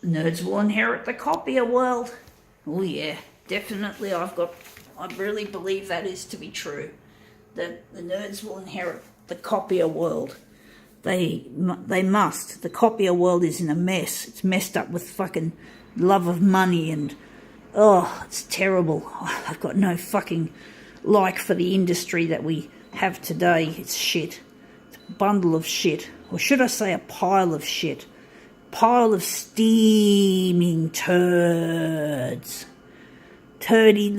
Nerds will inherit the copier world. Oh yeah, definitely. I really believe that is to be true. That the nerds will inherit the copier world. They must. The copier world is in a mess. It's messed up with fucking love of money and it's terrible. I've got no fucking like for the industry that we have today. It's shit. It's a bundle of shit. Or should I say a pile of shit? Pile of steaming turds. Turdy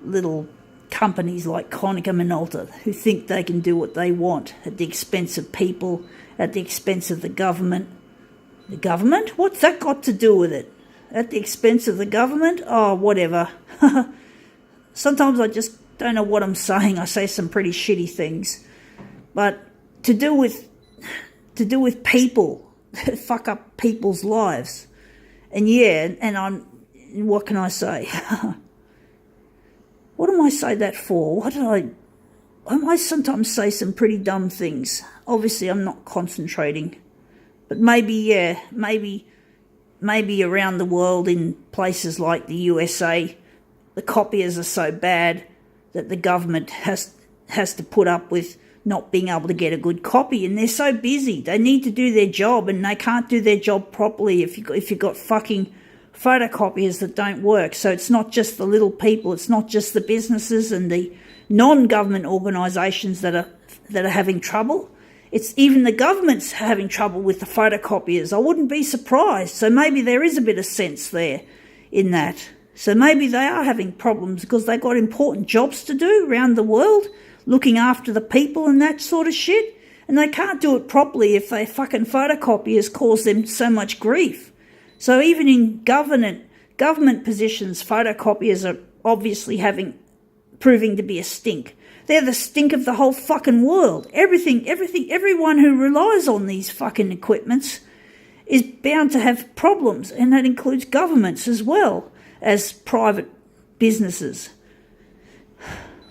little companies like Konica Minolta who think they can do what they want at the expense of people, at the expense of the government. The government? What's that got to do with it? At the expense of the government? Oh, whatever. Sometimes I just don't know what I'm saying. I say some pretty shitty things. But to do with people, fuck up people's lives. And yeah, what can I say? What do I say that for? I might sometimes say some pretty dumb things. Obviously, I'm not concentrating. But maybe around the world in places like the USA, the copiers are so bad that the government has to put up with not being able to get a good copy, and they're so busy. They need to do their job, and they can't do their job properly if you've got fucking photocopiers that don't work. So it's not just the little people, it's not just the businesses and the non-government organisations that are having trouble. It's even the government's having trouble with the photocopiers. I wouldn't be surprised. So maybe there is a bit of sense there in that. So maybe they are having problems because they've got important jobs to do around the world, looking after the people and that sort of shit. And they can't do it properly if their fucking photocopiers cause them so much grief. So even in government positions, photocopiers are obviously proving to be a stink. They're the stink of the whole fucking world. Everyone who relies on these fucking equipments is bound to have problems, and that includes governments as well as private businesses.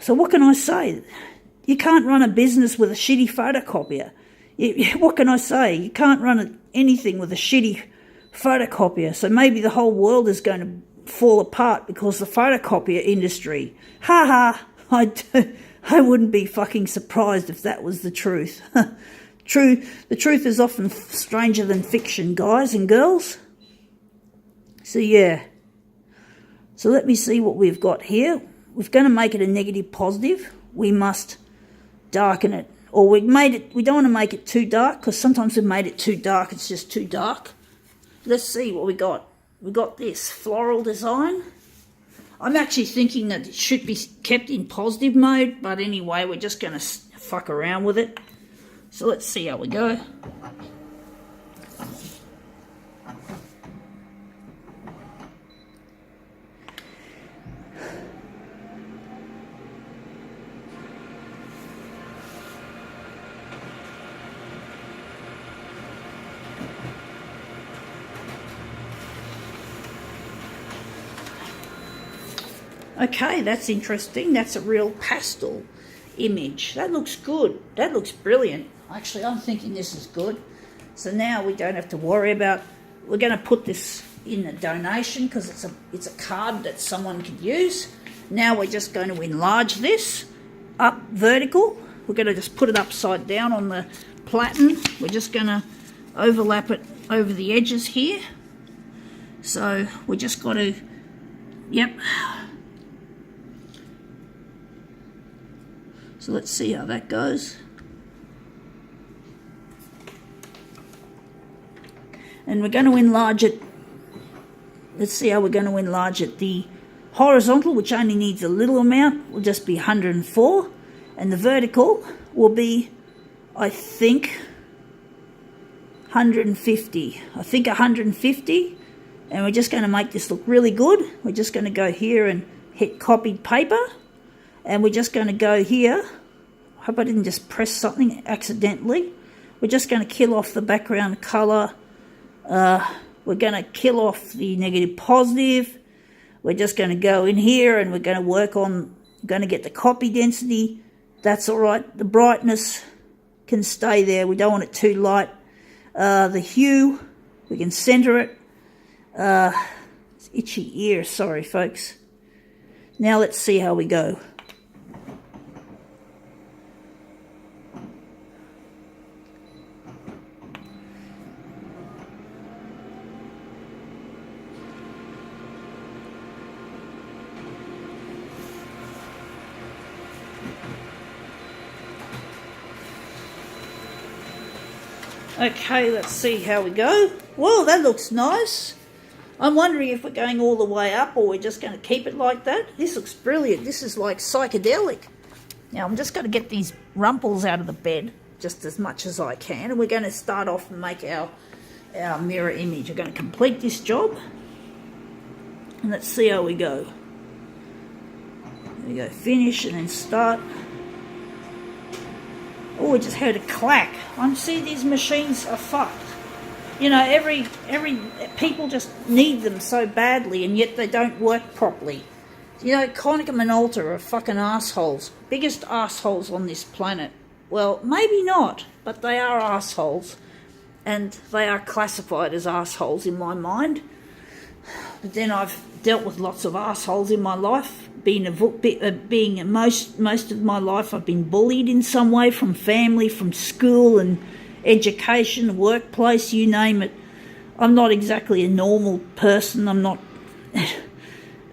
So what can I say? You can't run a business with a shitty photocopier. What can I say? You can't run anything with a shitty photocopier. So maybe the whole world is going to fall apart because the photocopier industry. Ha ha! I wouldn't be fucking surprised if that was the truth. The truth is often stranger than fiction, guys and girls. So yeah. So let me see what we've got here. We're going to make it a negative positive. We must darken it. Or we don't want to make it too dark, because sometimes we've made it too dark, it's just too dark. Let's see what we got. We got this floral design. I'm actually thinking that it should be kept in positive mode, but anyway, we're just going to fuck around with it. So let's see how we go. Okay, that's interesting. That's a real pastel image. That looks good. That looks brilliant. Actually, I'm thinking this is good. So now we don't have to worry about... We're going to put this in a donation because it's a card that someone could use. Now we're just going to enlarge this up vertical. We're going to just put it upside down on the platen. We're just going to overlap it over the edges here. So we just got to... Yep. So let's see how that goes. And we're going to enlarge it. Let's see how we're going to enlarge it. The horizontal, which only needs a little amount, will just be 104. And the vertical will be, I think, 150. I think 150. And we're just going to make this look really good. We're just going to go here and hit copied paper. And we're just going to go here. I hope I didn't just press something accidentally. We're just going to kill off the background colour. We're going to kill off the negative positive. We're just going to go in here and we're going to work on, going to get the copy density. That's all right. The brightness can stay there. We don't want it too light. The hue, We can centre it. It's itchy ear, sorry folks. Now let's see how we go. Okay, let's see how we go. Well, that looks nice. I'm wondering if we're going all the way up or we're just going to keep it like that. This looks brilliant. This is like psychedelic. Now, I'm just going to get these rumples out of the bed just as much as I can. And we're going to start off and make our mirror image. We're going to complete this job. And let's see how we go. There we go, finish and then start. Oh, I just heard a clack. I see these machines are fucked. You know, every people just need them so badly, and yet they don't work properly. You know, Konica Minolta are fucking assholes. Biggest assholes on this planet. Well, maybe not, but they are assholes. And they are classified as assholes in my mind. But then I've dealt with lots of assholes in my life. Most of my life I've been bullied in some way, from family, from school and education, workplace, you name it. I'm not exactly a normal person. I'm not,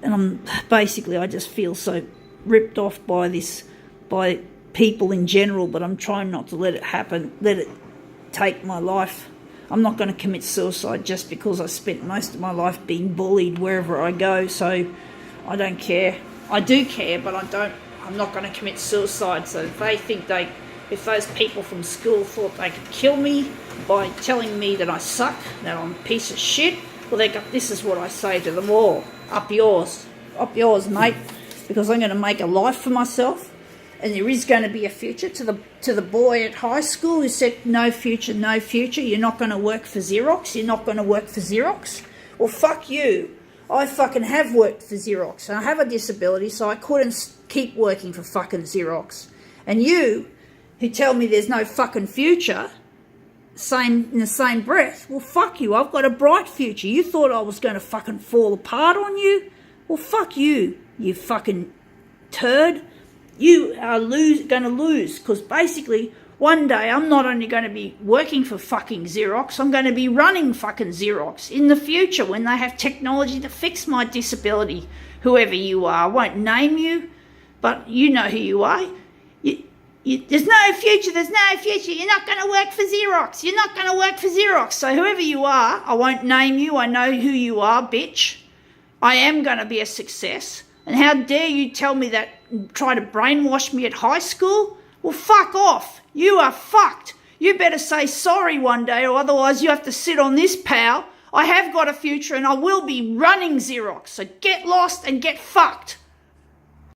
and I just feel so ripped off by people in general, but I'm trying not to let it happen, let it take my life. I'm not going to commit suicide just because I spent most of my life being bullied wherever I go, so I don't care. I do care, but I'm not going to commit suicide. So if those people from school thought they could kill me by telling me that I suck, that I'm a piece of shit, well, this is what I say to them all. Up yours, mate, because I'm going to make a life for myself, and there is going to be a future. To the boy at high school who said, no future, you're not going to work for Xerox. Well, fuck you. I fucking have worked for Xerox, and I have a disability, so I couldn't keep working for fucking Xerox. And you, who tell me there's no fucking future, in the same breath, well, fuck you, I've got a bright future. You thought I was going to fucking fall apart on you? Well, fuck you, you fucking turd. You are going to lose, because basically, one day I'm not only going to be working for fucking Xerox, I'm going to be running fucking Xerox in the future when they have technology to fix my disability. Whoever you are, I won't name you, but you know who you are. There's no future, you're not going to work for Xerox, So whoever you are, I won't name you, I know who you are, bitch. I am going to be a success. And how dare you tell me that, try to brainwash me at high school? Well, fuck off. You are fucked. You better say sorry one day, or otherwise you have to sit on this, pal. I have got a future and I will be running Xerox. So get lost and get fucked.